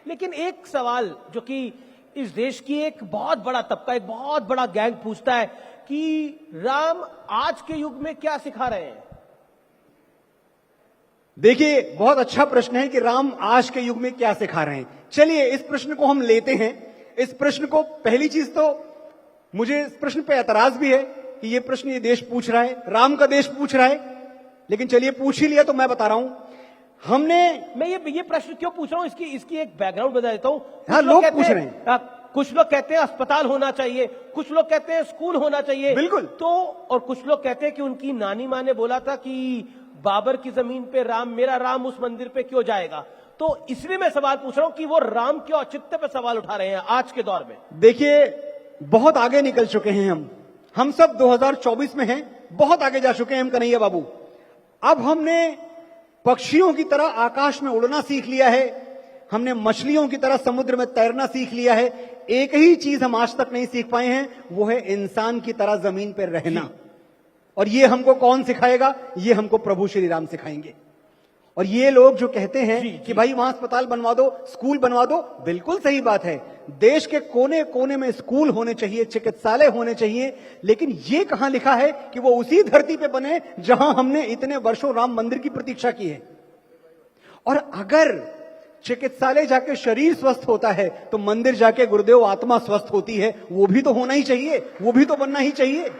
लेकिन एक सवाल जो कि इस देश की एक बहुत बड़ा तबका, एक बहुत बड़ा गैंग पूछता है कि राम आज के युग में क्या सिखा रहे हैं? देखिए, बहुत अच्छा प्रश्न है कि राम आज के युग में क्या सिखा रहे हैं। चलिए इस प्रश्न को हम लेते हैं। इस प्रश्न को, पहली चीज तो मुझे इस प्रश्न पे एतराज भी है कि ये प्रश्न ये देश पूछ रहा है, राम का देश पूछ रहा है, लेकिन चलिए पूछ ही लिया तो मैं बता रहा हूं। मैं ये प्रश्न क्यों पूछ रहा हूं, इसकी एक बैकग्राउंड बता देता हूं। हाँ, लोग पूछ रहे हैं। कुछ लोग कहते हैं अस्पताल होना चाहिए, कुछ लोग कहते हैं स्कूल होना चाहिए, बिल्कुल। तो और कुछ लोग कहते हैं कि उनकी नानी माँ ने बोला था कि बाबर की जमीन पे मेरा राम उस मंदिर पे क्यों जाएगा। तो इसलिए मैं सवाल पूछ रहा हूं कि वो राम के औचित्य पे सवाल उठा रहे हैं आज के दौर में। देखिए, बहुत आगे निकल चुके हैं हम सब 2024 में हैं, बहुत आगे जा चुके हैं हम कन्हैया बाबू। अब हमने पक्षियों की तरह आकाश में उड़ना सीख लिया है, हमने मछलियों की तरह समुद्र में तैरना सीख लिया है। एक ही चीज हम आज तक नहीं सीख पाए हैं, वो है इंसान की तरह जमीन पर रहना। और ये हमको कौन सिखाएगा? ये हमको प्रभु श्री राम सिखाएंगे। और ये लोग जो कहते हैं कि भाई वहां अस्पताल बनवा दो, स्कूल बनवा दो, बिल्कुल सही बात है। देश के कोने कोने में स्कूल होने चाहिए, चिकित्सालय होने चाहिए, लेकिन ये कहां लिखा है कि वो उसी धरती पे बने जहां हमने इतने वर्षों राम मंदिर की प्रतीक्षा की है। और अगर चिकित्सालय जाके शरीर स्वस्थ होता है तो मंदिर जाके गुरुदेव आत्मा स्वस्थ होती है। वो भी तो होना ही चाहिए, वो भी तो बनना ही चाहिए।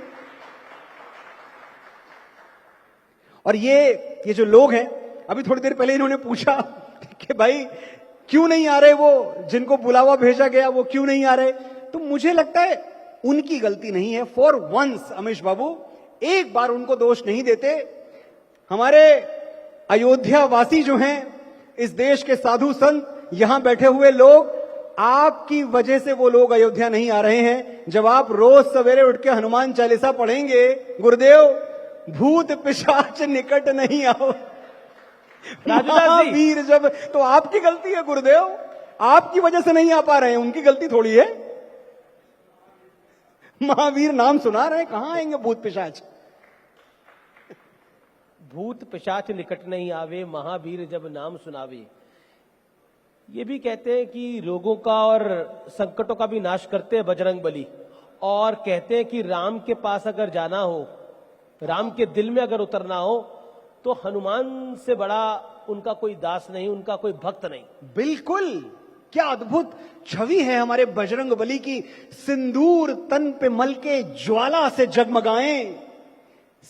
और ये जो लोग हैं, अभी थोड़ी देर पहले इन्होंने पूछा कि भाई क्यों नहीं आ रहे, वो जिनको बुलावा भेजा गया वो क्यों नहीं आ रहे। तो मुझे लगता है उनकी गलती नहीं है। फॉर वंस अमीश बाबू, एक बार उनको दोष नहीं देते। हमारे अयोध्या वासी जो हैं, इस देश के साधु संत, यहां बैठे हुए लोग, आपकी वजह से वो लोग अयोध्या नहीं आ रहे हैं। जब आप रोज सवेरे उठ के हनुमान चालीसा पढ़ेंगे, गुरुदेव भूत पिशाच निकट नहीं आओ, महावीर जब, तो आपकी गलती है गुरुदेव, आपकी वजह से नहीं आ पा रहे हैं, उनकी गलती थोड़ी है। महावीर नाम सुना रहे हैं, कहां आएंगे भूत पिशाच? भूत पिशाच निकट नहीं आवे, महावीर जब नाम सुनावे। ये भी कहते हैं कि रोगों का और संकटों का भी नाश करते हैं बजरंग बली। और कहते हैं कि राम के पास अगर जाना हो, राम के दिल में अगर उतरना हो, तो हनुमान से बड़ा उनका कोई दास नहीं, उनका कोई भक्त नहीं। बिल्कुल, क्या अद्भुत छवि है हमारे बजरंग बली की। सिंदूर तन पे मल के ज्वाला से जगमगाएं,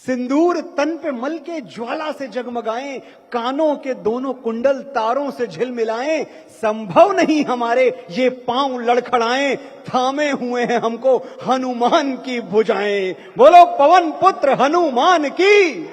सिंदूर तन पे मल के ज्वाला से जगमगाएं, कानों के दोनों कुंडल तारों से झिलमिलाएं। संभव नहीं हमारे ये पांव लड़खड़ाएं, थामे हुए हैं हमको हनुमान की भुजाएं। बोलो पवन पुत्र हनुमान की।